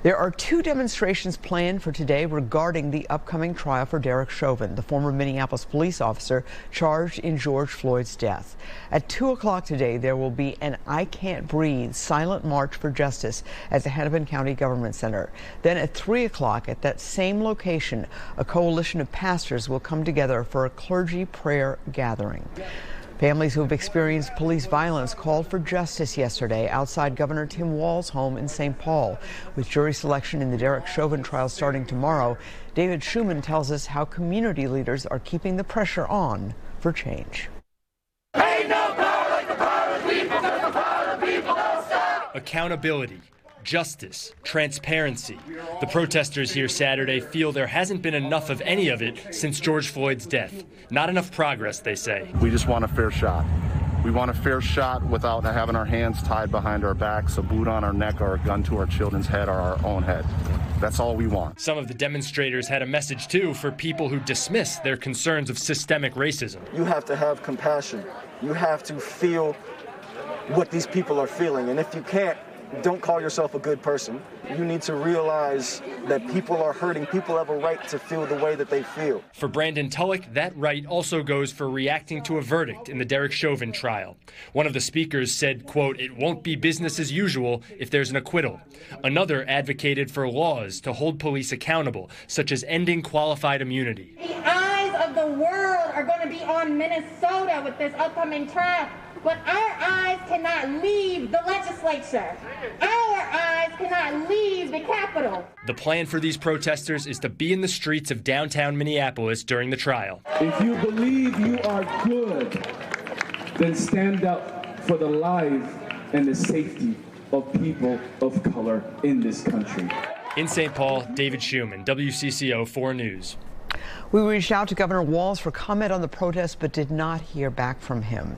There are two demonstrations planned for today regarding the upcoming trial for Derek Chauvin, the former Minneapolis police officer charged in George Floyd's death. At 2 o'clock today, there will be an I Can't Breathe silent march for justice at the Hennepin County Government Center. Then at 3 o'clock at that same location, a coalition of pastors will come together for a clergy prayer gathering. Families who have experienced police violence called for justice yesterday outside Governor Tim Walz's home in St. Paul. With jury selection in the Derek Chauvin trial starting tomorrow, David Schuman tells us how community leaders are keeping the pressure on for change. Ain't no power like the power of the people, 'cause the power of the people don't stop. Accountability, justice, transparency. The protesters here Saturday feel there hasn't been enough of any of it since George Floyd's death. Not enough progress, they say. We just want a fair shot. We want a fair shot without having our hands tied behind our backs, a boot on our neck, or a gun to our children's head or our own head. That's all we want. Some of the demonstrators had a message, too, for people who dismiss their concerns of systemic racism. You have to have compassion. You have to feel what these people are feeling. And if you can't, don't call yourself a good person. You need to realize that people are hurting. People have a right to feel the way that they feel. For Brandon Tullock, that right also goes for reacting to a verdict in the Derek Chauvin trial. One of the speakers said, quote, "It won't be business as usual if there's an acquittal." Another advocated for laws to hold police accountable, such as ending qualified immunity. The eyes of the world are going to be on Minnesota with this upcoming trial. But our eyes cannot leave the legislature. Our eyes cannot leave the Capitol. The plan for these protesters is to be in the streets of downtown Minneapolis during the trial. If you believe you are good, then stand up for the life and the safety of people of color in this country. In St. Paul, David Schuman, WCCO 4 News. We reached out to Governor Walz for comment on the protest, but did not hear back from him.